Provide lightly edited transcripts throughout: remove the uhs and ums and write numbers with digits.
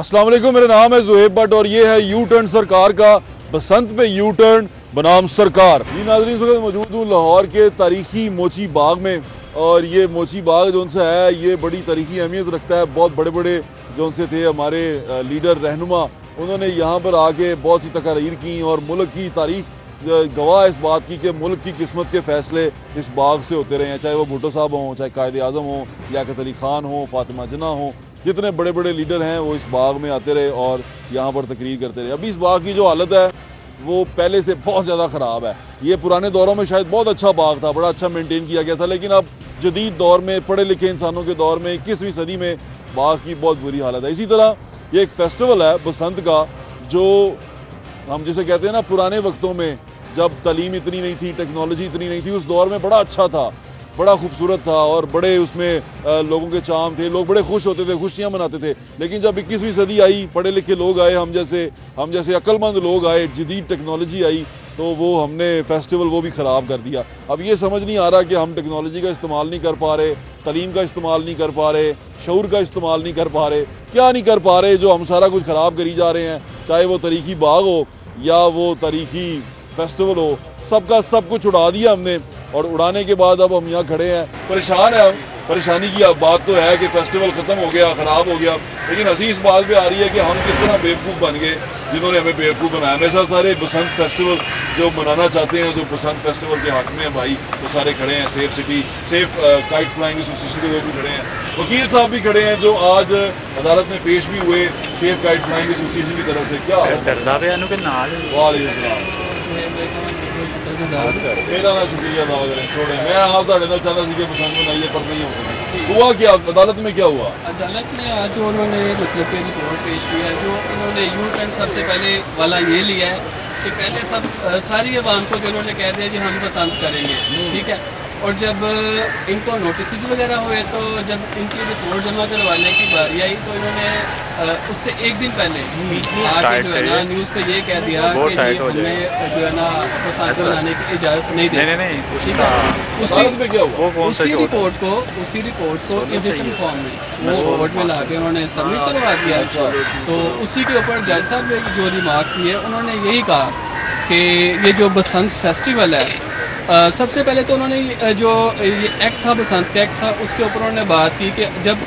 अस्सलाम वालेकुम, मेरा नाम है ज़ुहैब भट्ट और ये है यू टर्न सरकार का बसंत पे यू टर्न बनाम सरकार। जी नाज़रीन, इस वक्त मौजूद हूँ लाहौर के तारीखी मोची बाग में और ये मोची बाग जो उनसे है ये बड़ी तारीखी अहमियत रखता है। बहुत बड़े बड़े जो उनसे थे हमारे लीडर रहनुमा, उन्होंने यहाँ पर आके बहुत सी तकारीर की और मुल्क की तारीख गवाह इस बात की कि मुल्क की किस्मत के फैसले इस बाग से होते रहे हैं। चाहे वो भुट्टो साहब हों, चाहे कायद आज़म हो, लियाकत अली ख़ान हो, फातिमा जना हो, जितने बड़े बड़े लीडर हैं वो इस बाग में आते रहे और यहाँ पर तकरीर करते रहे। अभी इस बाग की जो हालत है वो पहले से बहुत ज़्यादा ख़राब है। ये पुराने दौरों में शायद बहुत अच्छा बाग था, बड़ा अच्छा मेंटेन किया गया था, लेकिन अब जदीद दौर में, पढ़े लिखे इंसानों के दौर में, 21वीं सदी में बाग की बहुत बुरी हालत है। इसी तरह ये एक फेस्टिवल है बसंत का, जो हम जिसे कहते हैं ना, पुराने वक्तों में जब तालीम इतनी नहीं थी, टेक्नोलॉजी इतनी नहीं थी, उस दौर में बड़ा अच्छा था, बड़ा खूबसूरत था और बड़े उसमें लोगों के चाम थे, लोग बड़े खुश होते थे, खुशियाँ मनाते थे। लेकिन जब 21वीं सदी आई, पढ़े लिखे लोग आए, हम जैसे अक्लमंद लोग आए, जदीद टेक्नोलॉजी आई, तो वो हमने फेस्टिवल वो भी ख़राब कर दिया। अब ये समझ नहीं आ रहा कि हम टेक्नोलॉजी का इस्तेमाल नहीं कर पा रहे, तालीम का इस्तेमाल नहीं कर पा रहे, शऊर का इस्तेमाल नहीं कर पा रहे, क्या नहीं कर पा रहे, जो हम सारा कुछ ख़राब करी जा रहे हैं। चाहे वो तारीखी बाग हो या वो तारीखी फेस्टिवल हो, सबका सब कुछ उड़ा दिया हमने और उड़ाने के बाद अब हम यहाँ खड़े हैं, परेशान है हम। परेशानी की अब बात तो है कि फेस्टिवल ख़त्म हो गया, ख़राब हो गया, लेकिन हंसी इस बात पे आ रही है कि हम किस तरह बेवकूफ़ बन गए जिन्होंने हमें बेवकूफ़ बनाया। मेरे साथ सारे बसंत फेस्टिवल जो मनाना चाहते हैं, जो बसंत फेस्टिवल के हक़ में हैं भाई, वो सारे खड़े हैं। सेफ काइट फ्लाइंग एसोसिएशन के लोग भी खड़े हैं, वकील साहब भी खड़े हैं जो आज अदालत में पेश भी हुए सेफ काइट फ्लाइंग एसोसिएशन की तरफ से। क्या मेरा ना शुक्रिया अदा करें, छोड़े। मैं आप चाहता सी कि पसंद बनाइए पर नहीं हो सकी। हुआ क्या अदालत में, क्या हुआ अदालत में? आज जो उन्होंने मतलब कि रिपोर्ट पेश किया है, जो उन्होंने यू टर्न सबसे पहले वाला ये लिया है कि पहले सारी अवाम को जो उन्होंने कह दिया कि हम पसंद करेंगे, ठीक है। और जब इनको नोटिस वगैरह हुए तो जब इनकी रिपोर्ट जमा करवाने की बारी आई तो इन्होंने उससे एक दिन पहले आके जो है ना न्यूज़ पे ये कह दिया कि जी हमें जो है ना पसंद बनाने की इजाज़त नहीं दे सकते, ठीक है। उसी रिपोर्ट को रिटन फॉर्म में वो कोर्ट में ला के उन्होंने सबमिट करवा दिया। तो उसी के ऊपर जज साहब ने जो रिमार्क्स दिए, उन्होंने यही कहा कि ये जो बसंत फेस्टिवल है, सबसे पहले तो उन्होंने जो ये एक्ट था, बसंत का एक्ट था, उसके ऊपर उन्होंने बात की कि जब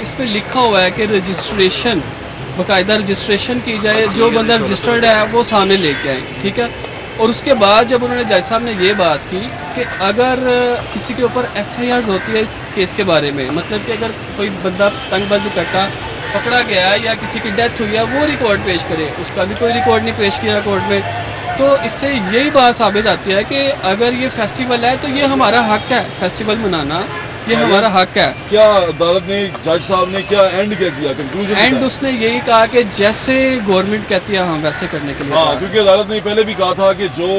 इसमें लिखा हुआ है कि रजिस्ट्रेशन, बाकायदा रजिस्ट्रेशन की जाए, जो बंदा रजिस्टर्ड है वो सामने लेके आए, ठीक है। और उसके बाद जब उन्होंने जज साहब ने ये बात की कि अगर किसी के ऊपर FIRs होती है इस केस के बारे में, मतलब कि अगर कोई बंदा तंगबाजी करता पकड़ा गया या किसी की डेथ हुई है, वो रिकॉर्ड पेश करे, उसका भी कोई रिकॉर्ड नहीं पेश किया कोर्ट में। तो इससे यही बात साबित आती है कि अगर ये फेस्टिवल है तो ये हमारा हक है, फेस्टिवल मनाना ये हमारा हक है। क्या अदालत ने, जज साहब ने क्या एंड क्या किया, कंक्लूजन? एंड उसने यही कहा कि जैसे गवर्नमेंट कहती है हम वैसे करने के लिए। हाँ, क्योंकि अदालत ने पहले भी कहा था कि जो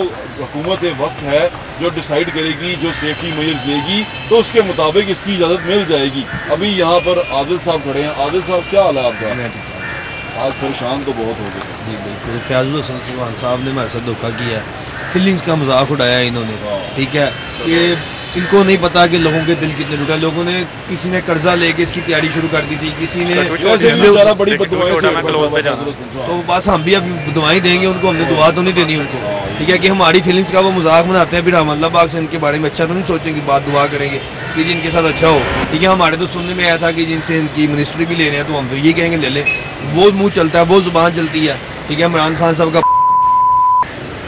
हुकूमत वक्त है जो डिसाइड करेगी, जो सेफ्टी मेजर्स लेगी, तो उसके मुताबिक इसकी इजाज़त मिल जाएगी। अभी यहाँ पर आदिल साहब खड़े हैं। आदिल साहब, क्या हाल है आपका? आज परेशान तो बहुत हो गए। जी बिल्कुल, फयाजुल हसन सुबहान साहब ने हमारे साथ धोखा किया है, फीलिंग्स का मजाक उड़ाया इन्होंने, ठीक है। कि इनको नहीं पता कि लोगों के दिल कितने टूटा। लोगों ने, किसी ने कर्जा लेके इसकी तैयारी शुरू कर दी थी, किसी ने बड़ी तो बस हम भी अब दुआएं देंगे उनको, हमने दुआ तो नहीं देनी उनको, ठीक है। कि हमारी फीलिंग्स का वो मजाक बनाते हैं, फिर हम अल्लाह पाक से इनके बारे में अच्छा तो नहीं सोचेंगे, बात दुआ करेंगे कि जिनके साथ अच्छा हो, ठीक है। हमारे तो सुनने में आया था कि जिनसे इनकी मिनिस्ट्री भी लेने हैं तो हम तो ये कहेंगे ले लें। वो मुँह चलता है, वो जुबान चलती है, ठीक है। इमरान खान साहब का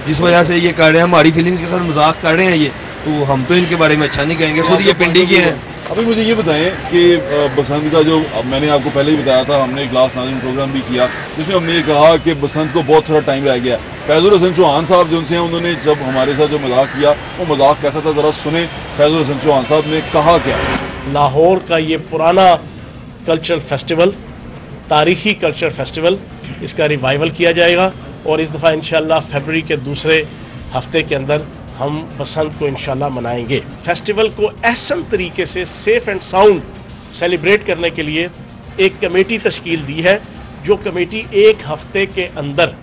जिस वजह से ये कर रहे हैं, हमारी फीलिंग्स के साथ मजाक कर रहे हैं ये, तो हम तो इनके बारे में अच्छा नहीं कहेंगे, खुद ये पिंडी के हैं। अभी मुझे ये बताएं कि बसंत का जो, मैंने आपको पहले ही बताया था, हमने एक लास्ट नाज़रीन प्रोग्राम भी किया जिसमें हमने ये कहा कि बसंत को बहुत थोड़ा टाइम रह गया। फैजुल हसन चौहान साहब जो उनसे हैं, उन्होंने जब हमारे साथ जो मजाक किया वो मजाक कैसा था, ज़रा सुने फैजुल हसन चौहान साहब ने कहा क्या। लाहौर का ये पुराना कल्चरल फेस्टिवल, तारीखी कल्चरल फेस्टिवल, इसका रिवाइवल किया जाएगा और इस दफ़ा इंशाअल्लाह फरवरी के दूसरे हफ्ते के अंदर हम बसंत को इंशाल्लाह मनाएंगे। फेस्टिवल को एहसन तरीके से सेफ एंड साउंड सेलिब्रेट करने के लिए एक कमेटी तश्कील दी है, जो कमेटी एक हफ्ते के अंदर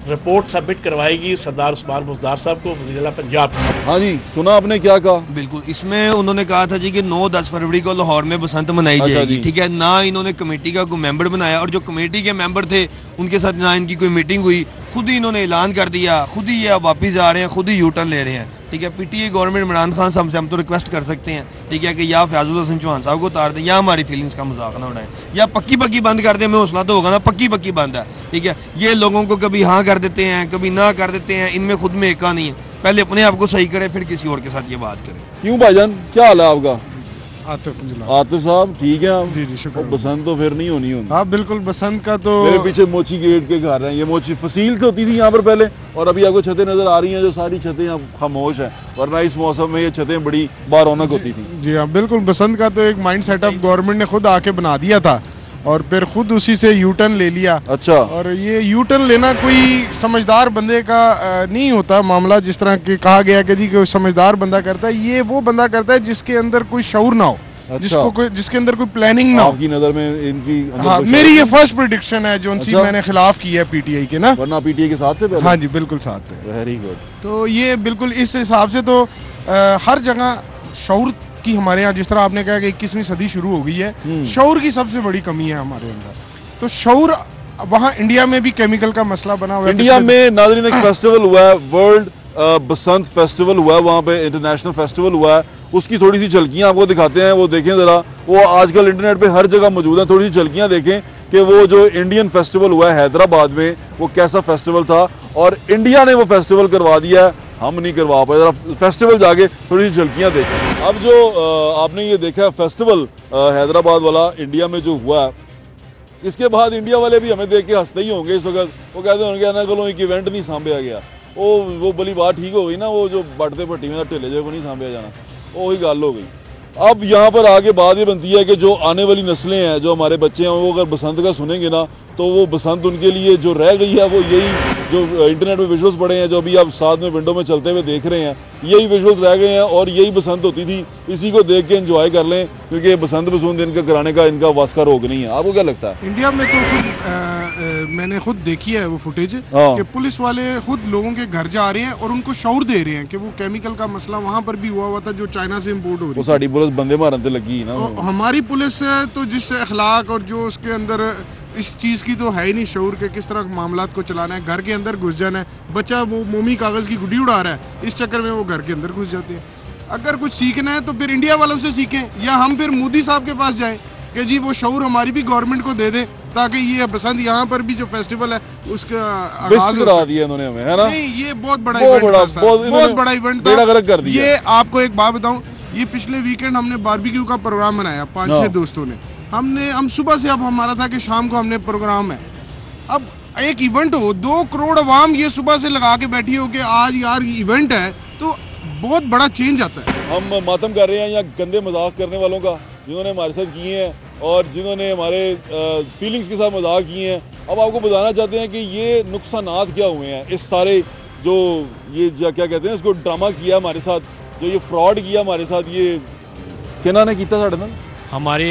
रिपोर्ट सबमिट करवाएगी सरदार उस्मान बुज़दार साहब को, वज़ीर-ए-आला पंजाब। हाँ जी, सुना आपने क्या कहा? बिल्कुल, इसमें उन्होंने कहा था जी कि 9-10 फरवरी को लाहौर में बसंत मनाई जाएगी, ठीक है। ना इन्होंने कमेटी का कोई मेंबर बनाया, और जो कमेटी के मेंबर थे उनके साथ ना इनकी कोई मीटिंग हुई, खुद ही इन्होंने ऐलान कर दिया, खुद ही ये वापस आ रहे हैं, खुद ही यू टर्न ले रहे हैं, ठीक है। पीटीआई गवर्नमेंट इमरान खान साहब से हम तो रिक्वेस्ट कर सकते हैं, ठीक है, कि या फयाजुल हसन चौहान साहब को उतार दें, या हमारी फीलिंग्स का मजाक ना उड़ाएं, या पक्की पक्की बंद कर दें। हमें हौसला तो होगा ना, पक्की पक्की बंद है, ठीक है। ये लोगों को कभी हाँ कर देते हैं, कभी ना कर देते हैं, इनमें खुद में एका नहीं है। पहले अपने आप को सही करें, फिर किसी और के साथ ये बात करें। क्यों भाईजान, क्या हाल है आपका? आतिफ साहब ठीक है आप? जी जी शुक्र। बसंत तो फिर नहीं होनी होती। हाँ बिल्कुल, बसंत का तो मेरे पीछे मोची गेट के घर हैं, ये मोची फसील तो होती थी यहाँ पर पहले, और अभी आपको छतें नजर आ रही हैं, जो सारी छतें अब खामोश हैं, वरना इस मौसम में ये छतें बड़ी बारौनक होती थी। जी हाँ बिल्कुल, बसंत का तो एक माइंड सेटअप गवर्नमेंट ने खुद आके बना दिया था, और फिर खुद उसी से यू टर्न ले लिया। अच्छा। और ये यू टर्न लेना कोई समझदार बंदे का नहीं होता मामला, जिस तरह के कहा गया कि जी कोई समझदार बंदा करता है, ये वो बंदा करता है जिसके अंदर कोई शऊर ना हो। अच्छा। जिसके अंदर कोई प्लानिंग ना हो। आपकी नजर में इनकी हाँ, मेरी ये फर्स्ट प्रेडिक्शन है जो उनकी मैंने खिलाफ की है पीटीआई के ना। वरना पीटीआई के साथ थे पहले? हाँ जी बिल्कुल साथ थे। Very good. तो ये बिल्कुल इस हिसाब से तो हर जगह शऊर की, हमारे यहाँ जिस तरह आपने कहा कि 21वीं सदी शुरू हो गई है, शऊर की सबसे बड़ी कमी है हमारे अंदर। तो शऊर वहाँ इंडिया में भी केमिकल का मसला बना हुआ है। इंडिया में नाज़रीन एक फेस्टिवल हुआ है, वर्ल्ड बसंत फेस्टिवल हुआ है, वहाँ पे इंटरनेशनल फेस्टिवल हुआ है, उसकी थोड़ी सी झलकियाँ आपको दिखाते हैं, वो देखें ज़रा। वो आजकल इंटरनेट पे हर जगह मौजूद है, थोड़ी सी झलकियाँ देखें कि वो जो इंडियन फेस्टिवल हुआ है हैदराबाद में, वो कैसा फेस्टिवल था, और इंडिया ने वो फेस्टिवल करवा दिया है, हम नहीं करवा पाए। ज़रा फेस्टिवल जाके थोड़ी सी झलकियाँ देखें। अब जो आपने ये देखा है फेस्टिवल हैदराबाद वाला इंडिया में जो हुआ है, इसके बाद इंडिया वाले भी हमें देख के हंसते ही होंगे इस वक्त। वो कहते होंगे ना, कलो एक इवेंट नहीं सामभ्या गया, वो बड़ी बात ठीक हो गई ना, वो जो बढ़ते भट्टी में ढेले जो को नहीं सामभ्या जाना, वो ही गल हो गई। अब यहाँ पर आगे बात ये बनती है कि जो आने वाली नस्लें हैं, जो हमारे बच्चे हैं, वो अगर बसंत का सुनेंगे ना, तो वो बसंत उनके लिए जो रह गई है, वो यही जो इंटरनेट में विजुअल्स पड़े हैं, जो अभी आप साथ में विंडो में चलते हुए देख रहे हैं, यही विजुअल्स रह गए हैं, और यही बसंत होती थी। इसी को देख के एंजॉय कर लें, क्योंकि बसंत बसूंद इनका कराने का इनका वास का रोग नहीं है। आपको क्या लगता है? इंडिया में तो खुद मैंने खुद देखी है वो फुटेज कि पुलिस वाले खुद लोगों के घर जा रहे हैं और उनको शऊर दे रहे हैं कि वो केमिकल का मसला वहाँ पर भी हुआ था, जो चाइना से इम्पोर्ट हो रही है। साड़ी पुलिस बंदे मारन ते लगी ना। हमारी पुलिस तो जिस अखलाक और जो उसके अंदर इस चीज़ की तो है ही नहीं शऊर के किस तरह मामलात को चलाना है। घर के अंदर घुस जाना है, बच्चा वो मोमी कागज़ की गुड्डी उड़ा रहा है, इस चक्कर में वो घर के अंदर घुस जाते हैं। अगर कुछ सीखना है तो फिर इंडिया वालों से सीखें, या हम फिर मोदी साहब के पास जाएं कि जी वो शऊर हमारी भी गवर्नमेंट को दे दे, ताकि ये बसंत यहाँ पर भी जो फेस्टिवल है उसका आगाज करा दिया इन्होंने हमें, है ना? नहीं, ये बहुत बड़ा इवेंट था, बहुत बड़ा इवेंट था। ये आपको एक बात बताऊं, ये पिछले वीकेंड हमने बारबेक्यू का प्रोग्राम बनाया 5-6 दोस्तों ने। हम सुबह से, अब हमारा था कि शाम को हमने प्रोग्राम है। अब एक इवेंट हो, 2 करोड़ आवाम ये सुबह से लगा के बैठी हो कि आज यार इवेंट है, तो बहुत बड़ा चेंज आता है। हम मातम कर रहे हैं यहाँ गंदे मजाक करने वालों का, जिन्होंने हमारे साथ किए हैं और जिन्होंने हमारे फीलिंग्स के साथ मजाक किए हैं। अब आपको बताना चाहते हैं कि ये नुकसानात क्या हुए हैं, इस सारे जो ये क्या कहते हैं इसको, ड्रामा किया हमारे साथ, जो ये फ्रॉड किया हमारे साथ, ये किन्होंने ने किया साढ़े नाल? हमारे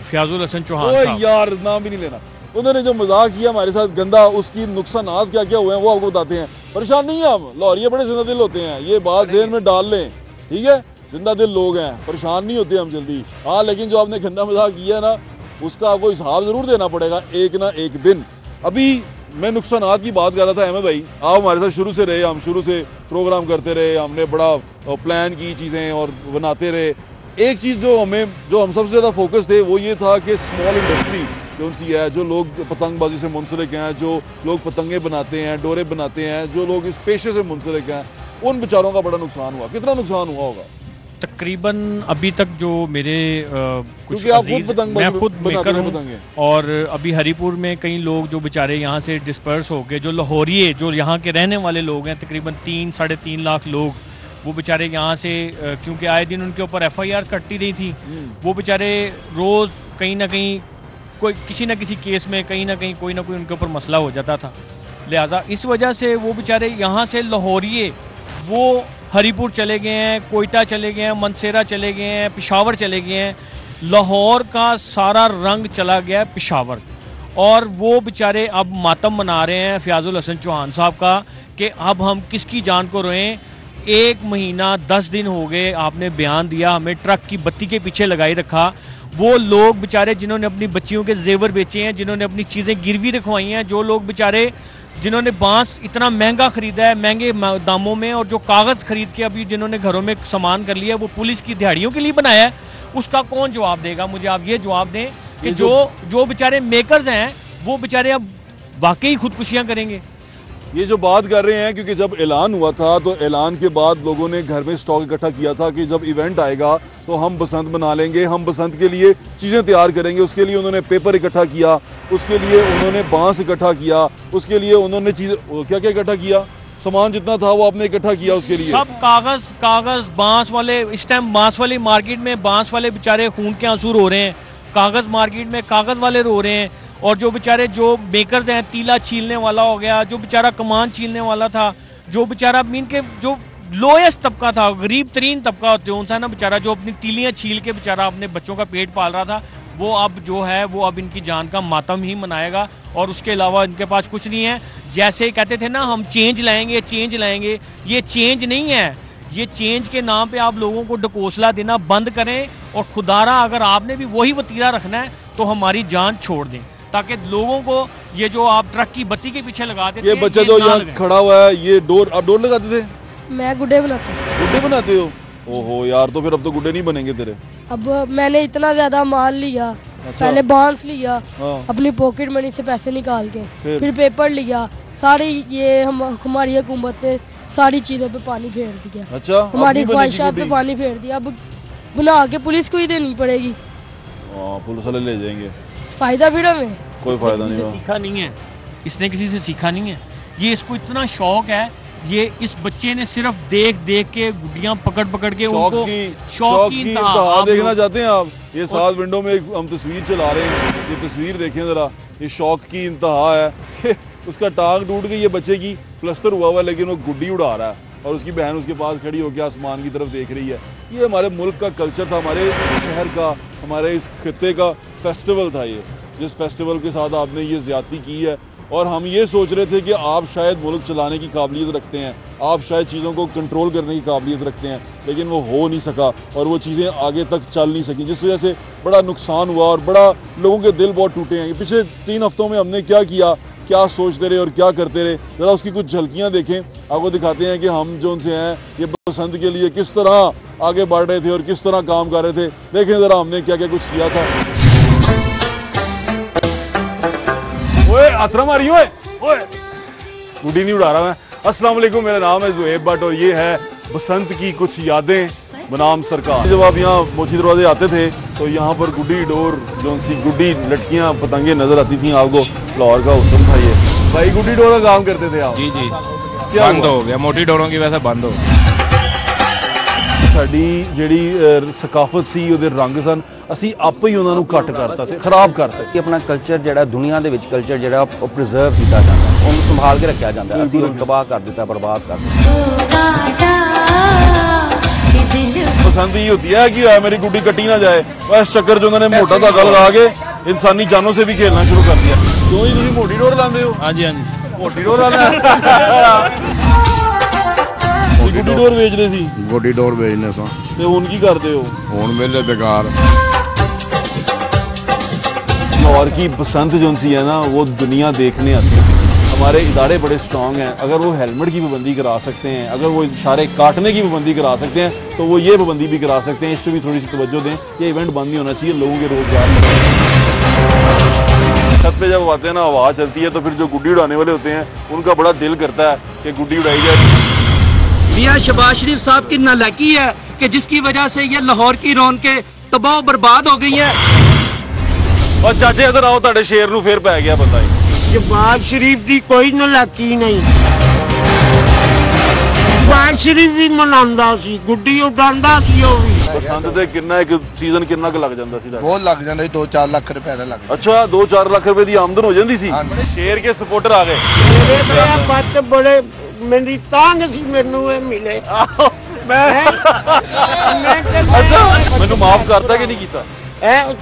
फयाजुल हसन चौहान साहब। यार नाम भी नहीं लेना। उन्होंने जो मजाक किया हमारे साथ गंदा, उसकी नुकसानात क्या क्या हुए हैं वो आपको बताते हैं। परेशान नहीं है हम, लाहौरिये बड़े जिंदा दिल होते हैं, ये बात ज़हन में डाल लें, ठीक है? जिंदा दिल लोग हैं, परेशान नहीं होते हम जल्दी। हाँ, लेकिन जो आपने गंदा मजाक किया ना, उसका आपको हिसाब ज़रूर देना पड़ेगा एक ना एक दिन। अभी मैं नुकसानात की बात कर रहा था अहमद भाई, आप हमारे साथ शुरू से रहे, हम शुरू से प्रोग्राम करते रहे, हमने बड़ा प्लान की चीज़ें और बनाते रहे। एक चीज़ जो हम सबसे ज़्यादा फोकस थे वो ये था कि स्मॉल इंडस्ट्री जो सी है, जो लोग पतंगबाजी से मुंसलिक हैं, जो लोग पतंगे बनाते हैं, डोरे बनाते हैं, जो लोग इस पेशे से मुंसलिक हैं, उन बेचारों का बड़ा नुकसान हुआ। कितना नुकसान हुआ होगा? तकरीबन अभी तक जो मेरे कुछ अजीज, मैं खुद मेकर हूँ, और अभी हरीपुर में कई लोग जो बेचारे यहाँ से डिस्पर्स हो गए, जो लाहौरिये जो यहाँ के रहने वाले लोग हैं, तकरीबन 3-3.5 लाख लोग, वो बेचारे यहाँ से क्योंकि आए दिन उनके ऊपर FIRs कटती रही थी, वो बेचारे रोज़ कहीं ना कहीं कोई किसी न किसी केस में कहीं ना कहीं कोई ना कोई उनके ऊपर मसला हो जाता था। लिहाजा इस वजह से वो बेचारे यहाँ से लाहौरिये वो हरीपुर चले गए हैं, कोयटा चले गए हैं, मनसेरा चले गए हैं, पेशावर चले गए हैं। लाहौर का सारा रंग चला गया है पेशावर, और वो बेचारे अब मातम मना रहे हैं फयाजुल हसन चौहान साहब का कि अब हम किसकी जान को रोएं। 1 महीना 10 दिन हो गए आपने बयान दिया, हमें ट्रक की बत्ती के पीछे लगाई रखा। वो लोग बेचारे जिन्होंने अपनी बच्चियों के जेवर बेचे हैं, जिन्होंने अपनी चीज़ें गिरवी रखवाई हैं, जो लोग बेचारे जिन्होंने बांस इतना महंगा ख़रीदा है महंगे दामों में, और जो कागज़ ख़रीद के अभी जिन्होंने घरों में सामान कर लिया वो पुलिस की दिहाड़ियों के लिए बनाया है, उसका कौन जवाब देगा? मुझे आप ये जवाब दें कि जो बेचारे मेकर्स हैं वो बेचारे अब वाकई खुदकुशियाँ करेंगे। ये जो बात कर रहे हैं, क्योंकि जब ऐलान हुआ था तो ऐलान के बाद लोगों ने घर में स्टॉक इकट्ठा किया था कि जब इवेंट आएगा तो हम बसंत मना लेंगे, हम बसंत के लिए चीज़ें तैयार करेंगे। उसके लिए उन्होंने पेपर इकट्ठा किया, उसके लिए उन्होंने बांस इकट्ठा किया, उसके लिए उन्होंने चीज़ क्या क्या इकट्ठा किया, सामान जितना था वो आपने इकट्ठा किया उसके लिए। सब कागज़ बांस वाले, इस टाइम बांस वाली मार्केट में बांस वाले बेचारे खून के आंसू रो रहे हैं, कागज़ मार्केट में कागज़ वाले रो रहे हैं, और जो बेचारे जो मेकर्स हैं, तीला छीलने वाला हो गया, जो बेचारा कमान छीलने वाला था, जो बेचारा मीन के जो लोएस्ट तबका था, गरीब तरीन तबका होते हैं उनसा ना बेचारा, जो अपनी तीलियाँ छील के बेचारा अपने बच्चों का पेट पाल रहा था, वो अब जो है वो अब इनकी जान का मातम ही मनाएगा और उसके अलावा इनके पास कुछ नहीं है। जैसे कहते थे ना हम चेंज लाएंगे, ये चेंज नहीं है। ये चेंज के नाम पे आप लोगों को ढकोसला देना बंद करें, और खुदारा अगर आपने भी वही वतीरा रखना है तो हमारी जान छोड़ दें, ताकि लोगों को ये जो आप ट्रक की बत्ती के पीछे लगा देते ये बच्चा जो यहाँ खड़ा हुआ है, ये डोर आप डोर लगाते थे? मैं गुड्डे बनाता हूँ। गुड्डे बनाते हो? ओहो यार, तो फिर अब तो गुड्डे नहीं बनेंगे तेरे। अब मैंने इतना ज्यादा माल लिया, पहले बांस लिया, अपनी पॉकेट मनी से पैसे निकाल के, फिर पेपर लिया, सारी ये हमारी हुकूमत ने सारी चीजों पे पानी फेर दिया। अच्छा, हमारी ख्वाहिशात पे पानी फेर दिया। अब बना के पुलिस को ही देनी पड़ेगी। पुलिस वाले ले जाएंगे, फायदा फिर हमें कोई फायदा नहीं। सीखा नहीं है इसने, किसी से सीखा नहीं है। ये इसको इतना शौक है, ये इस बच्चे ने सिर्फ देख के गुड्डियां पकड़ के उनको शौक की इंतहा देखना चाहते हैं आप। ये साथ विंडो में हम तस्वीर चला रहे हैं, ये तस्वीर देखें जरा, ये शौक की इंतहा है। उसका टांग टूट गई है बच्चे की, प्लस्तर हुआ हुआ, लेकिन वो गुड्डी उड़ा रहा है और उसकी बहन उसके पास खड़ी होकर आसमान की तरफ देख रही है। ये हमारे मुल्क का कल्चर था, हमारे शहर का, हमारे इस खित्ते का फेस्टिवल था ये, जिस फेस्टिवल के साथ आपने ये ज़्यादती की है। और हम ये सोच रहे थे कि आप शायद मुल्क चलाने की काबिलियत रखते हैं, आप शायद चीज़ों को कंट्रोल करने की काबिलियत रखते हैं, लेकिन वो हो नहीं सका और वो चीज़ें आगे तक चल नहीं सकी, जिस वजह से बड़ा नुकसान हुआ और बड़ा लोगों के दिल बहुत टूटे हैं। पिछले 3 हफ्तों में हमने क्या किया, क्या सोचते रहे और क्या करते रहे, ज़रा उसकी कुछ झलकियाँ देखें, आपको दिखाते हैं कि हम जो उनसे हैं ये बसंत के लिए किस तरह आगे बढ़ रहे थे और किस तरह काम कर रहे थे। देखें ज़रा हमने क्या क्या कुछ किया था। ओए आतरा मारी, ओए गुड्डी नहीं उड़ा रहा मैं। अस्सलाम वालेकुम, मेरा नाम है ज़ुहैब भट्ट और ये है बसंत की कुछ यादें बनाम सरकार। जब आप यहाँ मोची दरवाजे आते थे तो यहाँ पर गुड्डी डोर जो सी गुड्डी लटकियाँ पतंगे नजर आती थी आपको। लाहौर का हुस्न था ये। भाई गुड्डी डोर का काम करते थे आप? जी जी, क्या बंद हो गया, मोटी डोरों की वजह से बंद हो गया। ਸਾਡੀ ਜਿਹੜੀ ਸਕਾਫਤ ਸੀ ਉਹਦੇ ਰੰਗ ਸਨ, ਅਸੀਂ ਆਪੇ ਹੀ ਉਹਨਾਂ ਨੂੰ ਕੱਟ ਕਰਤਾ ਤੇ ਖਰਾਬ ਕਰਤਾ। ਕਿ ਆਪਣਾ ਕਲਚਰ ਜਿਹੜਾ ਦੁਨੀਆ ਦੇ ਵਿੱਚ ਕਲਚਰ ਜਿਹੜਾ ਉਹ ਪ੍ਰੀਜ਼ਰਵ ਕੀਤਾ ਜਾਂਦਾ, ਉਹਨੂੰ ਸੰਭਾਲ ਕੇ ਰੱਖਿਆ ਜਾਂਦਾ, ਅਸੀਂ ਉਹਨੂੰ ਤਬਾਹ ਕਰ ਦਿੱਤਾ, ਬਰਬਾਦ ਕਰ ਦਿੱਤਾ। पसंद ही होती है कि मेरी गुड्डी कटी ना जाए, इस चक्कर जो उन्होंने मोटा धागा लगा के इंसानी जानों से भी खेलना शुरू कर दिया। क्यों ही तुम मोटी डोर लाते हो? हाँ जी हाँ जी, मोटी डोर लाना गुड्डी डोर बेचते सी? गुड्डी डोर बेचने सां ते हुण की करते हो? हुण वेले बेकार। लाहौर की बसंत जो सी है ना, वो दुनिया देखने आती है। हमारे इदारे बड़े स्ट्रॉन्ग हैं, अगर वो हेलमेट की पाबंदी करा सकते हैं, अगर वो इशारे काटने की पाबंदी करा सकते हैं, तो वो ये पाबंदी भी करा सकते हैं। इस पर भी थोड़ी सी तवज्जो दें। ये इवेंट बंद नहीं होना चाहिए, लोगों के रोजगार छत पे जब आते हैं ना, आवाज़ चलती है तो फिर जो गुड्डी उड़ाने वाले होते हैं उनका बड़ा दिल करता है कि गुड्डी उड़ाई जाए। मियां शहबाज शरीफ साहब की नालायकी है कि जिसकी वजह से ये लाहौर की रौनकें तबाह बर्बाद हो गई हैं। और चाचे इधर आओ, तुहाडे शेर नूं फिर पै गया पता ही। शहबाज शरीफ की कोई नालायकी नहीं, शहबाज शरीफ भी मनांदा सी, गुड्डी उड़ांदा सी। ਉਹ ਵੀ बसंत ते कितना एक सीजन कितना क लग जांदा सी? बहुत लग जाता है, 2-4 लाख रुपए का लग। अच्छा, 2-4 लाख रुपए की आमदन हो जाती सी। शेर के सपोर्टर आ गए। मेरे बच्चे बड़े मेरी तांग सी, मैनू ये मिले। अच्छा, मैनू माफ करता कि नहीं कीता?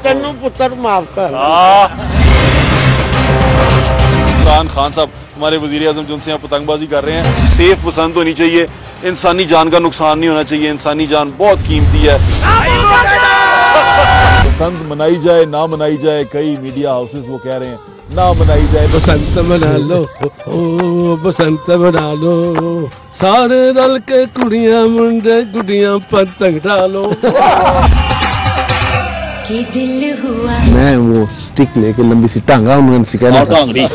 तेनू पुत्र माफ कर। इमरान खान साहब हमारे वज़ीर आज़म जिनसे यहाँ पतंगबाजी कर रहे हैं। सेफ पसंद होनी चाहिए, इंसानी जान का नुकसान नहीं होना चाहिए, इंसानी जान बहुत कीमती है। बसंत मनाई जाए ना मनाई जाए, कई मीडिया हाउसेस वो कह रहे हैं ना मनाई जाए। बसंत मना लो, ओ बसंत मना लो, सारे रल के कुड़ियां मुंडे गुड़ियां पतंग डालो। दिल हुआ मैं वो स्टिक लेके लंबी सी टांगा उन्होंने सिखाया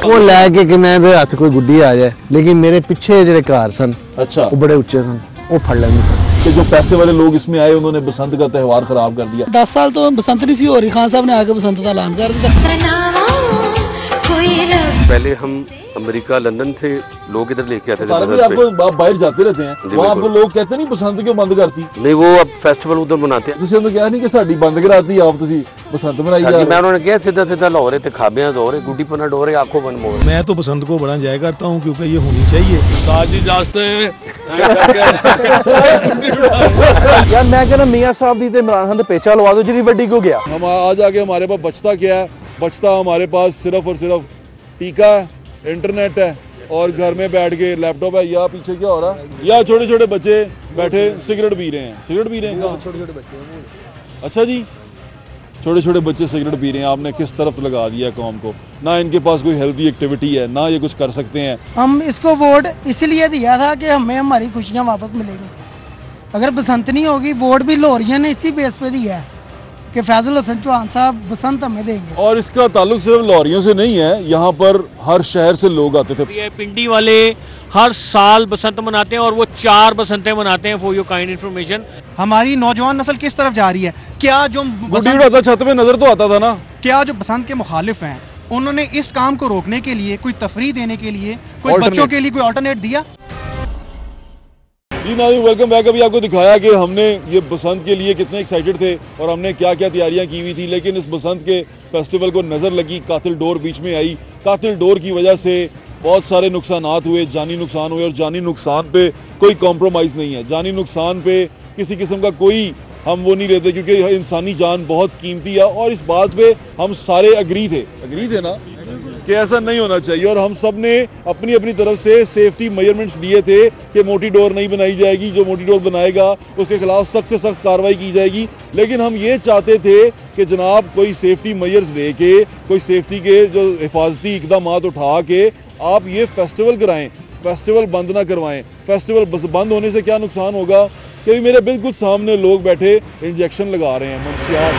वो लैके कि मैं हाथ कोई गुड्डी आ जाए, लेकिन मेरे पीछे जेडे घर सन अच्छा वो बड़े उच्चे सन, वो फड़ लेंगे सन। कि जो पैसे वाले लोग इसमें आए उन्होंने बसंत का त्यौहार खराब कर दिया। 10 साल तो बसंत नहीं सी हो रही, खान साहब ने आके बसंत का ऐलान कर दिया। पहले हम अमेरिका लंदन थे, लोग इधर लेके आते थे। आपको आप बाहर जाते रहते हैं, वहाँ आपको लोग कहते नहीं बसंत क्यों बंद करती? नहीं, वो अब फेस्टिवल उधर मनाते हैं। ਤੁਸੀਂ ਉਹਨੂੰ ਕਿਹਾ ਨਹੀਂ ਕਿ ਸਾਡੀ ਬੰਦ ਕਰਾਤੀ ਆਪ ਤੁਸੀਂ बसंत मनाई जा रहे? मैं उन्होंने कहा सीधा सीधा लाहौर थे, खाबियां जोर है, गुड्डी पना डोर है, आंखों बन मोर। मैं तो बसंत को बड़ा एंजॉय करता हूँ क्योंकि ये होनी चाहिए। यार मैं कहना मियां साहब दी ते इमरान खान दे पेचा लवा दो, जितनी बड़ी को गया। हम आज आके हमारे पास बचता क्या है? बचता हमारे पास सिर्फ और सिर्फ टीका है, इंटरनेट है और घर में बैठ के लैपटॉप है। या पीछे क्या हो रहा है? या छोटे छोटे बच्चे बैठे सिगरेट पी रहे हैं। सिगरेट पी रहे हैं? छोटे छोटे बच्चे। अच्छा जी, छोटे छोटे बच्चे सिगरेट पी रहे हैं। आपने किस तरफ लगा दिया कौम को? ना इनके पास कोई हेल्दी एक्टिविटी है, ना ये कुछ कर सकते हैं। हम इसको वोट इसलिए दिया था कि हमें हमारी खुशियाँ वापस मिलेंगी। अगर बसंत नहीं होगी, वोट भी लोहरिया ने इसी बेस पे दिया है कि फैजल हसन चौहान साहब बसंत हमें देंगे। और इसका ताल्लुक सिर्फ लाहौरियों से नहीं है, यहाँ पर हर शहर से लोग आते थे। ये पिंडी वाले हर साल बसंत मनाते हैं और वो 4 बसंतें मनाते हैं। फॉर योर काइंड इन्फॉर्मेशन, हमारी नौजवान नस्ल किस तरफ जा रही है? क्या जो गुड्डी उड़ाता छत पे नजर तो आता था ना? क्या जो बसंत के मुखालिफ हैं उन्होंने इस काम को रोकने के लिए, कोई तफरीह देने के लिए, कोई बच्चों के लिए कोई अल्टरनेट दिया? जी नाज़रीन, वेलकम बैक। अभी आपको दिखाया कि हमने ये बसंत के लिए कितने एक्साइटेड थे और हमने क्या क्या तैयारियां की हुई थी, लेकिन इस बसंत के फेस्टिवल को नज़र लगी, कातिल डोर बीच में आई। कातिल डोर की वजह से बहुत सारे नुकसानात हुए, जानी नुकसान हुए और जानी नुकसान पे कोई कॉम्प्रोमाइज़ नहीं है। जानी नुकसान पे किसी किस्म का कोई हम वो नहीं लेते क्योंकि इंसानी जान बहुत कीमती है और इस बात पे हम सारे अग्री थे ना कि ऐसा नहीं होना चाहिए। और हम सब ने अपनी अपनी तरफ से सेफ्टी मेजरमेंट्स लिए थे कि मोटी डोर नहीं बनाई जाएगी, जो मोटी डोर बनाएगा उसके खिलाफ सख्त से सख्त कार्रवाई की जाएगी। लेकिन हम ये चाहते थे कि जनाब कोई सेफ्टी मेजर्स लेके, कोई सेफ्टी के जो हिफाजती इकदाम उठा के आप ये फेस्टिवल कराएं, फेस्टिवल बंद ना करवाएं। फेस्टिवल बस बंद होने से क्या नुकसान होगा कि मेरे बिल्कुल सामने लोग बैठे इंजेक्शन लगा रहे हैं, मंशियात,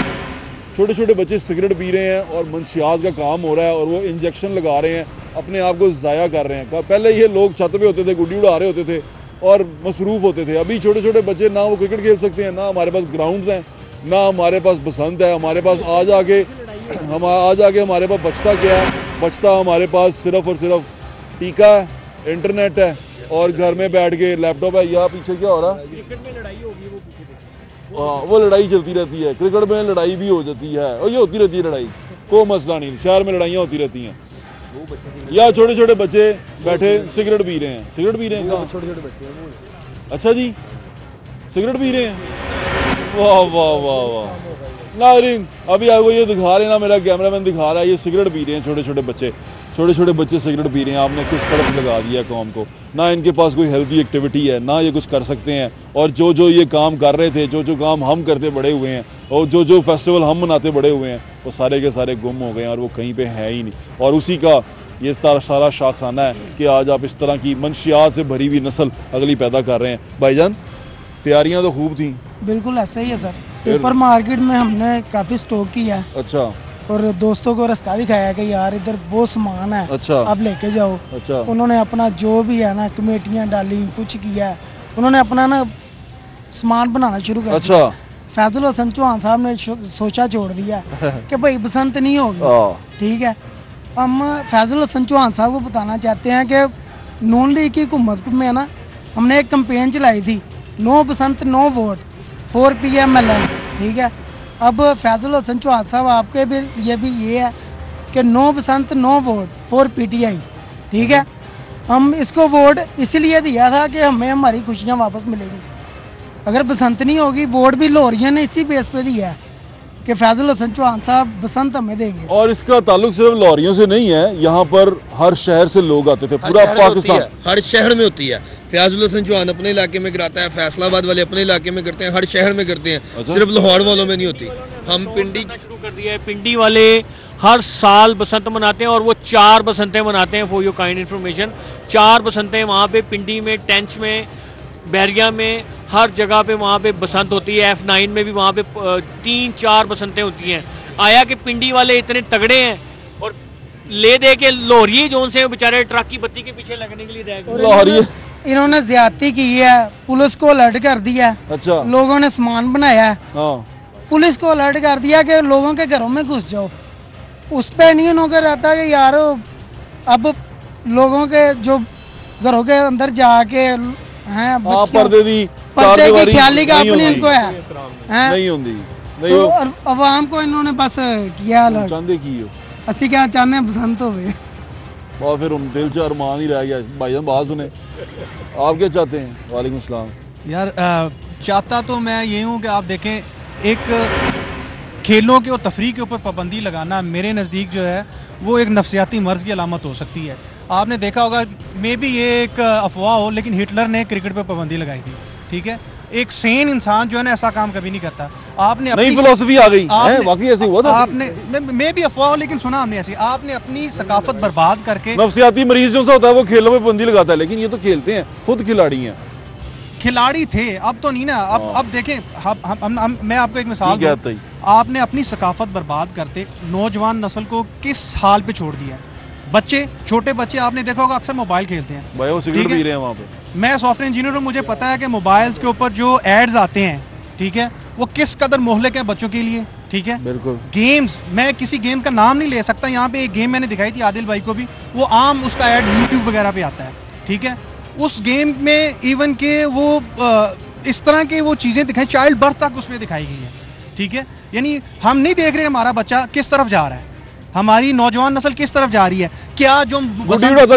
छोटे छोटे बच्चे सिगरेट पी रहे हैं और मंशियात का काम हो रहा है और वो इंजेक्शन लगा रहे हैं, अपने आप को ज़ाया कर रहे हैं। पहले ये लोग छत पे होते थे, गुड्डी उड़ा रहे होते थे और मसरूफ़ होते थे। अभी छोटे छोटे बच्चे ना वो क्रिकेट खेल सकते हैं, ना हमारे पास ग्राउंड्स हैं, ना हमारे पास बसंत है। हमारे पास आज आके हमारे पास बचता क्या है? बचता हमारे पास सिर्फ और सिर्फ टीका है, इंटरनेट है और घर में बैठ के लैपटॉप है। या पीछे क्या हो रहा है? क्रिकेट में लड़ाई होगी, वो लड़ाई चलती रहती है। क्रिकेट में लड़ाई भी हो जाती है और ये होती रहती है लड़ाई, कोई मसला नहीं। शहर में लड़ाइयाँ होती रहती हैं। या छोटे छोटे बच्चे बैठे सिगरेट पी रहे हैं। सिगरेट पी रहे हैं कहाँ? छोटे छोटे बच्चे। अच्छा जी, सिगरेट पी रहे हैं? वाह वाह वाह वाह। नाज़रीन, अभी आपको ये दिखा रहे हैं ना, मेरा कैमरामैन दिखा रहा है, ये सिगरेट पी रहे हैं छोटे छोटे बच्चे। छोटे छोटे बच्चे सिगरेट पी रहे हैं। आपने किस तरफ लगा दिया कौम को? ना इनके पास कोई हेल्दी एक्टिविटी है, ना ये कुछ कर सकते हैं। और जो जो ये काम कर रहे थे, जो जो काम हम करते बड़े हुए हैं और जो जो फेस्टिवल हम मनाते बड़े हुए हैं, वो सारे के सारे गुम हो गए हैं और वो कहीं पे है ही नहीं। और उसी का ये सारा शाखसाना है कि आज आप इस तरह की मंशियात से भरी हुई नस्ल अगली पैदा कर रहे हैं। भाईजान, तैयारियाँ तो खूब थी। बिल्कुल ऐसा ही है सर। पेपर मार्केट में हमने काफ़ी स्टॉक किया है। अच्छा। और दोस्तों को रास्ता दिखाया कि यार इधर वो सामान है, अच्छा, आप लेके जाओ। अच्छा। उन्होंने अपना जो भी है ना, कमेटियाँ डाली, कुछ किया है, उन्होंने अपना ना सामान बनाना शुरू कर दिया। फैजल हसन चौहान साहब ने सोचा छोड़ दिया कि भाई बसंत नहीं होगी, ठीक है। हम फैजल हसन चौहान साहब को बताना चाहते हैं कि नून लीग की हुकूमत में ना हमने एक कैंपेन चलाई थी, नो बसंत नो वोट 4 PMLN, ठीक है। अब फैजल हसन चौहान साहब आपके भी ये है कि नो बसंत नो वोट 4 PTI, ठीक है। हम इसको वोट इसलिए दिया था कि हमें हमारी खुशियाँ वापस मिलेंगी। अगर बसंत नहीं होगी, वोट भी लाहौरिया ने इसी बेस पे दिया है कि फैजल हसन चौहान साहब बसंत हमें देंगे। और इसका ताल्लुक सिर्फ लाहौरियों से नहीं है, यहाँ पर हर शहर से लोग आते थे, पूरा पाकिस्तान हर शहर में होती है। फैजल हसन चौहान अपने इलाके में कराता है, फैसलाबाद वाले अपने इलाके में करते हैं, हर शहर में करते हैं। अच्छा? सिर्फ लाहौर वालों में नहीं होती। हम पिंडी शुरू कर दिया है, पिंडी वाले हर साल बसंत मनाते हैं और वो 4 बसंतें मनाते हैं। फॉर योर काइंड इन्फॉर्मेशन, 4 बसंतें वहाँ पे पिंडी में, टेंच में, बैरिया में, हर जगह पे वहाँ पे बसंत होती है। F9 में भी वहाँ पे 3-4 बसंतें होती हैं। आया कि पिंडी वाले इतने तगड़े हैं और ले दे के लाहौरी जो से बेचारे ट्रक की बत्ती के पीछे लगने के लिए रह गए। इन्होंने ज्यादती की है, पुलिस को अलर्ट कर दिया है। अच्छा। लोगों ने सामान बनाया है, पुलिस को अलर्ट कर दिया कि लोगों के घरों में घुस जाओ। उस पर नहीं उन्होंने रहता कि यार अब लोगों के जो घरों के अंदर जाके हैं पर्दे की ख्याली का अपनी इनको है नहीं होती। तो अवाम को इन्होंने बस किया अलर्ट। चाहते की हो असि क्या चाहते हैं बसंत हो गए और फिर हम दिल से अरमान ही रह गया। भाईजान बात सुने, आप क्या चाहते हैं? वालेकुम सलाम। यार चाहता तो मैं ये हूँ कि आप देखें, एक खेलों के और तफरीह के ऊपर पाबंदी लगाना मेरे नज़दीक जो है वो एक नफसियाती मर्ज़ की अलामत हो सकती है। आपने देखा होगा, मे बी ये एक अफवाह हो, लेकिन हिटलर ने क्रिकेट पर पाबंदी लगाई थी। ठीक है, एक सेन इंसान जो है ना ऐसा काम कभी नहीं करता। आपने अपनी फिलॉसफी आ गई है, वाकई ऐसे हुआ था। आपने मे भी अफवाह हो, लेकिन सुना हमने ऐसी, आपने अपनी सकाफत बर्बाद करके। नफसियाती मरीज जो सा होता है वो खेलों में पाबंदी लगाता है, लेकिन ये तो खेलते हैं, खुद खिलाड़ी हैं। खिलाड़ी थे, अब तो नहीं ना। अब देखें, मैं आपको एक मिसाल दूं, आपने अपनी सकाफत बर्बाद करते नौजवान नस्ल को किस हाल पे छोड़ दिया है। बच्चे, छोटे बच्चे आपने देखा होगा अक्सर मोबाइल खेलते हैं, भाई वो सिगरेट पी रहे हैं वहाँ पे। मैं सॉफ्टवेयर इंजीनियर हूँ, मुझे पता है कि मोबाइल्स के ऊपर जो एड्स आते हैं, ठीक है, वो किस कदर मोहल्ले के बच्चों के लिए। ठीक है, बिल्कुल। गेम्स, मैं किसी गेम का नाम नहीं ले सकता, यहाँ पे एक गेम मैंने दिखाई थी आदिल भाई को भी, वो आम उसका एड यूट्यूब वगैरह पे आता है। ठीक है, उस गेम में इवन के वो इस तरह के वो चीज़ें दिखाई, चाइल्ड बर्थ तक उसमें दिखाई गई है। ठीक है, यानी हम नहीं देख रहे हमारा बच्चा किस तरफ जा रहा है, हमारी नौजवान नस्ल किस तरफ जा रही है। क्या जो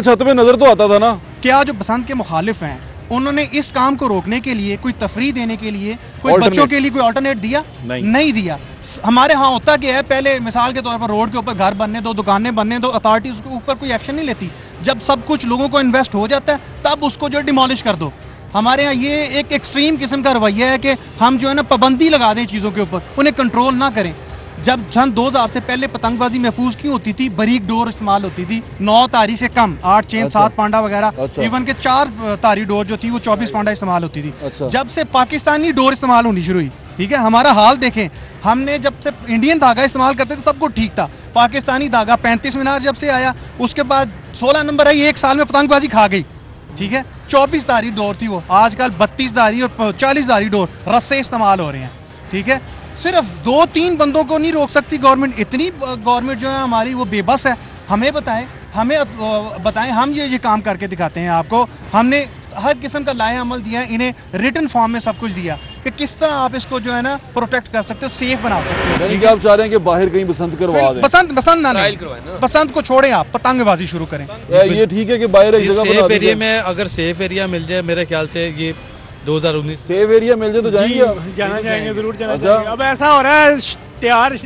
छत पे नजर तो आता था ना, क्या जो बसंत के मुखालिफ हैं उन्होंने इस काम को रोकने के लिए, कोई तफरीह देने के लिए, कोई बच्चों के लिए कोई अल्टरनेट दिया? नहीं दिया। हमारे यहाँ होता क्या है, पहले मिसाल के तौर पर रोड के ऊपर घर बनने दो, दुकानें बनने दो, अथॉरिटी उसके ऊपर कोई एक्शन नहीं लेती। जब सब कुछ लोगों को इन्वेस्ट हो जाता है तब उसको जो डिमोलिश कर दो। हमारे यहाँ ये एक एक्सट्रीम किस्म का रवैया है कि हम जो है ना पाबंदी लगा दें चीज़ों के ऊपर, उन्हें कंट्रोल ना करें। जब सन 2000 से पहले पतंगबाजी महफूज क्यों होती थी? बारीक डोर इस्तेमाल होती थी, 9 तारी से कम, 8 चेन 7 पांडा वगैरह, इवन के 4 तारी डोर जो थी वो 24 पांडा इस्तेमाल होती थी। जब से पाकिस्तानी डोर इस्तेमाल होनी शुरू हुई, ठीक है, हमारा हाल देखें, हमने जब से इंडियन धागा इस्तेमाल करते थे सब कुछ ठीक था। पाकिस्तानी धागा 35 मीनार जब से आया, उसके बाद 16 नंबर आई, 1 साल में पतंगबाजी खा गई। ठीक है, 24 धारी डोर थी वो, आजकल 32 धारी और 40 धारी डोर रस्से इस्तेमाल हो रहे हैं। ठीक है, सिर्फ 2-3 बंदों को नहीं रोक सकती गवर्नमेंट। इतनी गवर्नमेंट जो है हमारी वो बेबस है। हमें बताएं, हम ये काम करके दिखाते हैं आपको। हमने हर किस्म का लाए अमल दिया है, इन्हें रिटन फॉर्म में सब कुछ दिया कि किस तरह आप इसको जो है ना प्रोटेक्ट कर सकते हो, सेफ बना सकते हो। यानी कि आप चाह रहे हैं कि बाहर कहीं बसंत करवा दें? बसंत ना नहीं, बसंत को छोड़े, आप पतंगबाजी शुरू करें। ये ठीक है कि बाहर एक जगह सेफ एरिया में, अगर सेफ एरिया मिल जाए, मेरे ख्याल से ये 2019 सेफ एरिया मिल जाए तो जाएंगे, जाना जाएंगे, जरूर जाना चाहिए। अब ऐसा हो रहा है, तैयार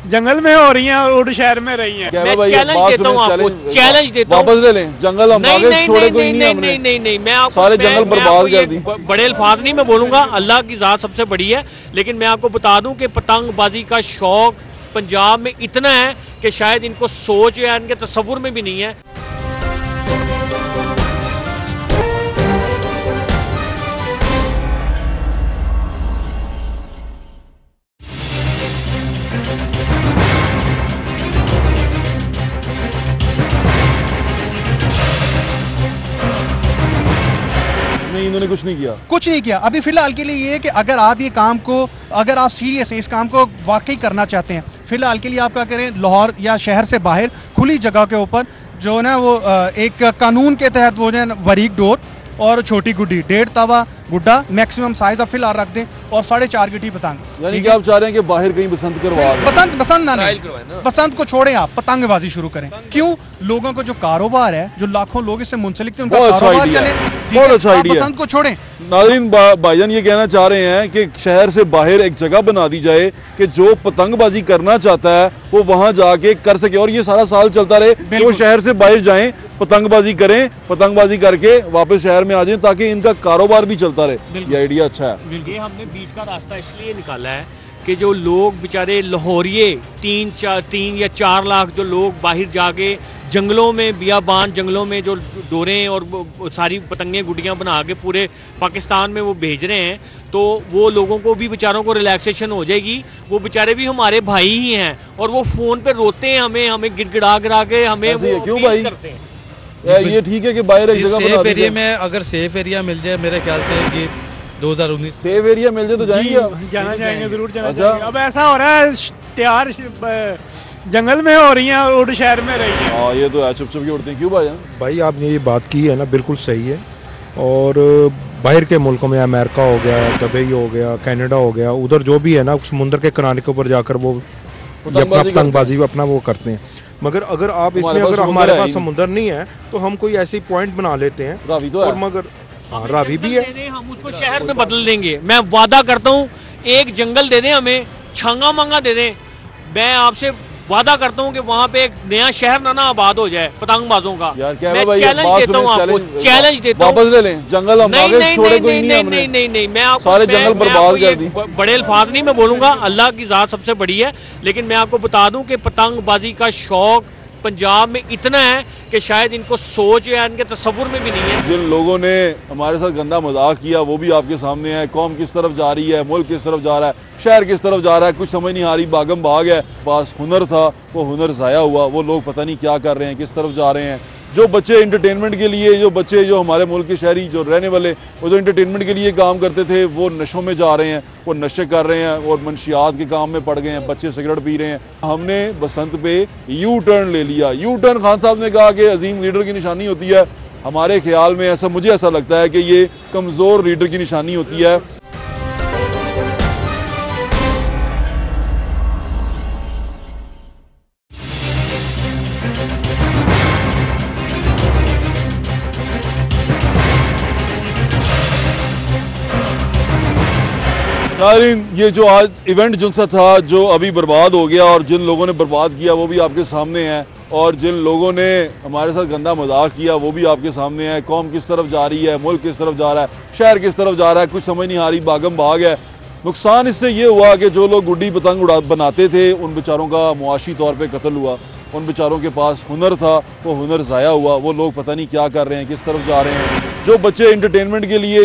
जंगल में हो रही हैं और उड़ शहर में रही हैं। मैं चैलेंज देता हूं आपको, चैलेंज देता हूं, वापस ले लें जंगल, हम आगे छोड़े कोई नहीं, हमने नहीं, मैं आपको सारे जंगल बर्बाद कर दी। बड़े अल्फाज नहीं मैं बोलूंगा, अल्लाह की ज़ात सबसे बड़ी है, लेकिन मैं आपको बता दूं कि पतंगबाजी का शौक पंजाब में इतना है कि शायद इनको सोच या इनके तस्वुर में भी नहीं है। इन्होंने कुछ नहीं किया। अभी फिलहाल के लिए ये है कि अगर आप ये काम को, अगर आप सीरियस हैं, इस काम को वाकई करना चाहते हैं, फिलहाल के लिए आप क्या करें, लाहौर या शहर से बाहर खुली जगह के ऊपर जो ना वो एक कानून के तहत वो जो है बारीक डोर और छोटी गुड्डी 1.5 तवा गुड्डा मैक्सिमम साइज आप फिलहाल रख दें और 4.5 गिटी पतंग। यानी कि आप चाह रहे हैं कि बाहर कहीं बसंत करवा दें? बसंत ना नहीं, बसंत को छोड़ें, आप पतंगबाजी शुरू करें। क्यों? लोगों को जो कारोबार है, जो लाखों लोग इससे मुंसलिक थे, उनका कारोबार चले। बहुत अच्छा आइडिया। बसंत को छोड़ें। नाज़रीन, भाईजान ये कहना चाह रहे हैं कि शहर से बाहर एक जगह बना दी जाए कि जो पतंगबाजी करना चाहता है वो वहां जाके कर सके और ये सारा साल चलता रहे कि वो शहर से बाहर जाएं, पतंगबाजी करें, पतंगबाजी करके वापस शहर में आ जाएं ताकि इनका कारोबार भी चलता रहे। ये आइडिया अच्छा है। ये हमने बीच का रास्ता इसलिए निकाला है कि जो लोग बेचारे लाहौरिये 3 या 4 लाख जो लोग बाहर जाके जंगलों में, बियाबान जंगलों में जो डोरें और सारी पतंगें गुड्डियाँ बना के पूरे पाकिस्तान में वो भेज रहे हैं, तो वो लोगों को भी बेचारों को रिलैक्सेशन हो जाएगी। वो बेचारे भी हमारे भाई ही हैं और वो फ़ोन पे रोते हैं, हमें गिड़गिड़ा के हमें वो क्यों भाई करते हैं। ये ठीक है कि बाहर एक जगह सेफ एरिया में, अगर सेफ एरिया मिल जाए, मेरे ख्याल से कि 2019 सेफ एरिया मिल जाए तो जाएंगे, जाना जाएंगे जरूर जाना जाएंगे। अब ऐसा हो रहा है तैयार जंगल में हो रही हैं और उड़ शहर में रही है। हाँ ये तो है, चुप चुप के उड़ते हैं। क्यों भाई आपने ये बात की है ना, बिल्कुल सही है। और बाहर के मुल्कों में अमेरिका हो गया, दुबई हो गया, कनाडा हो गया, उधर जो भी है ना समुद्र के किनारे के ऊपर जाकर वो अपना पतंगबाजी अपना वो करते हैं। मगर अगर आप इसमें अगर हमारे पास समुद्र नहीं है तो हम कोई ऐसी पॉइंट बना लेते हैं। रावी तो और मगर रावी भी है, हम उसको शहर में बदल देंगे। मैं वादा करता हूँ, एक जंगल दे दें हमें, छांगा मांगा दे दें, मैं आपसे वादा करता हूँ कि वहाँ पे एक नया शहर ना आबाद हो जाए पतंगबाजों का। यार क्या मैं भाई, चैलेंज देता हूँ आपको, चैलेंज देता हूँ। वापस ले लें जंगल, हम आगे छोड़े कोई नहीं हमने। नहीं, मैं आपको सारे जंगल बर्बाद कर दी। बड़े अल्फाज नहीं मैं बोलूँगा, अल्लाह की ज़ात सबसे बड़ी है, लेकिन मैं आपको बता दूँ कि पतंगबाजी का शौक पंजाब में इतना है कि शायद इनको सोच या इनके तस्वुर में भी नहीं है। जिन लोगों ने हमारे साथ गंदा मजाक किया वो भी आपके सामने है। कौम किस तरफ जा रही है, मुल्क किस तरफ जा रहा है, शहर किस तरफ जा रहा है, कुछ समझ नहीं आ रही, भागम भाग है। पास हुनर था, वो हुनर ज़ाया हुआ। वो लोग पता नहीं क्या कर रहे हैं, किस तरफ जा रहे हैं। जो बच्चे इंटरटेनमेंट के लिए, जो हमारे मुल्क के शहरी जो रहने वाले, वो जो इंटरटेनमेंट के लिए काम करते थे, वो नशों में जा रहे हैं, वो नशे कर रहे हैं और मंशियात के काम में पड़ गए हैं। बच्चे सिगरेट पी रहे हैं। हमने बसंत पे यू टर्न ले लिया। यू टर्न खान साहब ने कहा कि अजीम लीडर की निशानी होती है। हमारे ख्याल में मुझे ऐसा लगता है कि ये कमज़ोर लीडर की निशानी होती है। नाज़रीन, ये जो आज इवेंट जो सा था, जो अभी बर्बाद हो गया और जिन लोगों ने बर्बाद किया वो भी आपके सामने है, और जिन लोगों ने हमारे साथ गंदा मजाक किया वो भी आपके सामने है। कौम किस तरफ जा रही है, मुल्क किस तरफ जा रहा है, शहर किस तरफ जा रहा है, कुछ समझ नहीं आ रही, भागम भाग है। नुकसान इससे ये हुआ कि जो लोग गुड्डी पतंग बनाते थे उन बेचारों का मुआशी तौर पर कत्ल हुआ। उन बेचारों के पास हुनर था, वो हुनर ज़ाया हुआ। वो लोग पता नहीं क्या कर रहे हैं, किस तरफ जा रहे हैं। जो बच्चे इंटरटेनमेंट के लिए,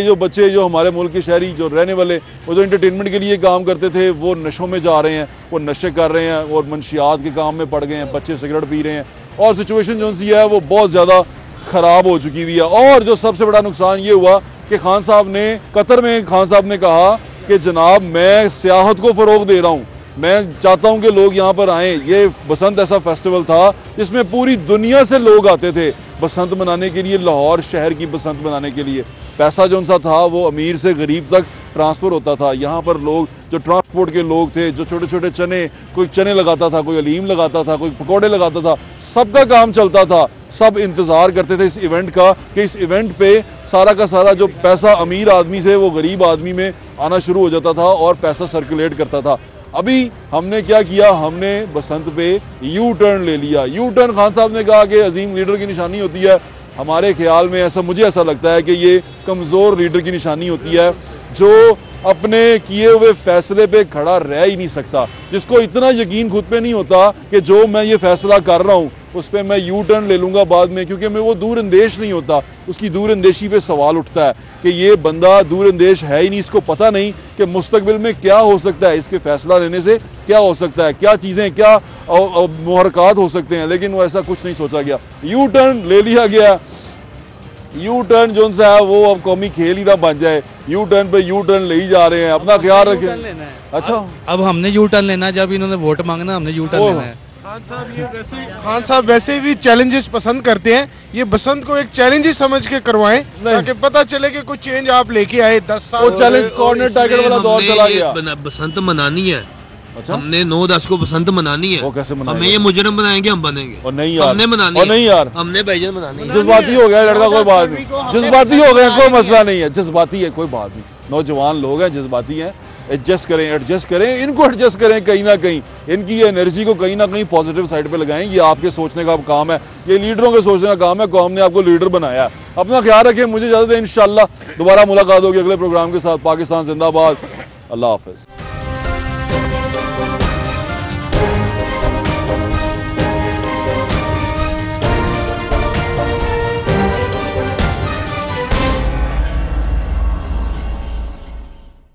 जो हमारे मुल्क के शहरी जो रहने वाले, वो जो इंटरटेनमेंट के लिए काम करते थे, वो नशों में जा रहे हैं, वो नशे कर रहे हैं और मंशियात के काम में पड़ गए हैं। बच्चे सिगरेट पी रहे हैं और सिचुएशन जो सी है वो बहुत ज़्यादा ख़राब हो चुकी हुई है। और जो सबसे बड़ा नुकसान ये हुआ कि खान साहब ने कतर में कहा कि जनाब मैं सियाहत को फ़रोग दे रहा हूँ, मैं चाहता हूं कि लोग यहाँ पर आएँ। ये बसंत ऐसा फेस्टिवल था जिसमें पूरी दुनिया से लोग आते थे बसंत मनाने के लिए, लाहौर शहर की बसंत मनाने के लिए। पैसा जो सा था वो अमीर से गरीब तक ट्रांसफ़र होता था। यहाँ पर लोग जो ट्रांसपोर्ट के लोग थे, जो छोटे छोटे चने, कोई चने लगाता था, कोई अलीम लगाता था, कोई पकौड़े लगाता था, सबका काम चलता था। सब इंतज़ार करते थे इस इवेंट का कि इस इवेंट पे सारा का सारा जो पैसा अमीर आदमी से वो गरीब आदमी में आना शुरू हो जाता था और पैसा सर्कुलेट करता था। अभी हमने क्या किया, हमने बसंत पे यू टर्न ले लिया। यू टर्न खान साहब ने कहा कि अजीम लीडर की निशानी होती है। हमारे ख्याल में मुझे ऐसा लगता है कि ये कमज़ोर लीडर की निशानी होती है, जो अपने किए हुए फैसले पे खड़ा रह ही नहीं सकता, जिसको इतना यकीन खुद पे नहीं होता कि जो मैं ये फैसला कर रहा हूँ उस पर मैं यू टर्न ले लूँगा बाद में, क्योंकि मैं वो दूर अंदेश नहीं होता। उसकी दूर अंदेशी पे सवाल उठता है कि ये बंदा दूर अंदेश है ही नहीं, इसको पता नहीं कि मुस्तकबिल में क्या हो सकता है, इसके फैसला लेने से क्या हो सकता है, क्या चीज़ें, क्या मुहरकात हो सकते हैं। लेकिन वो ऐसा कुछ नहीं सोचा गया, यू टर्न ले लिया गया। यू टर्न जो सा है वो अब कौमी खेल ही ना बन जाए। यू टर्न पे यू टर्न ले ही जा रहे हैं, अपना ख्याल रखें। अच्छा, अब हमने यू टर्न लेना है, जब इन्होंने वोट मांगना हमने यू टर्न लेना है। खान साहब वैसे भी चैलेंजेस पसंद करते हैं, ये बसंत को एक चैलेंज ही समझ के करवाएं ताकि पता चले कि कुछ चेंज आप लेके आए। 10 साल वो चैलेंज कॉर्नर टाइगर वाला दौर चला गया। बसंत मनानी है, अच्छा? हमने 9-10 को बसंत मनानी है। वो कैसे मनाएंगे? हमें ये मुजरिम बनाएंगे, हम बनेंगे। और नहीं यार, हमने मनानी है। नहीं यार, हमने भाईजान मनानी है। जज्बाती हो गया लड़का, कोई बात नहीं, जज्बाती हो गए, कोई मसला नहीं है, जज्बाती है, कोई बात नहीं। नौजवान लोग हैं, जज्बाती हैं, एडजस्ट करें, इनको एडजस्ट करें कहीं ना कहीं, इनकी ये एनर्जी को कहीं ना कहीं पॉजिटिव साइड पे लगाएं। ये आपके सोचने का काम है, ये लीडरों के सोचने का काम है। कौम ने आपको लीडर बनाया। अपना ख्याल रखें, मुझे इजाज़त है, इंशाल्लाह दोबारा मुलाकात होगी अगले प्रोग्राम के साथ। पाकिस्तान जिंदाबाद, अल्लाह हाफिज़।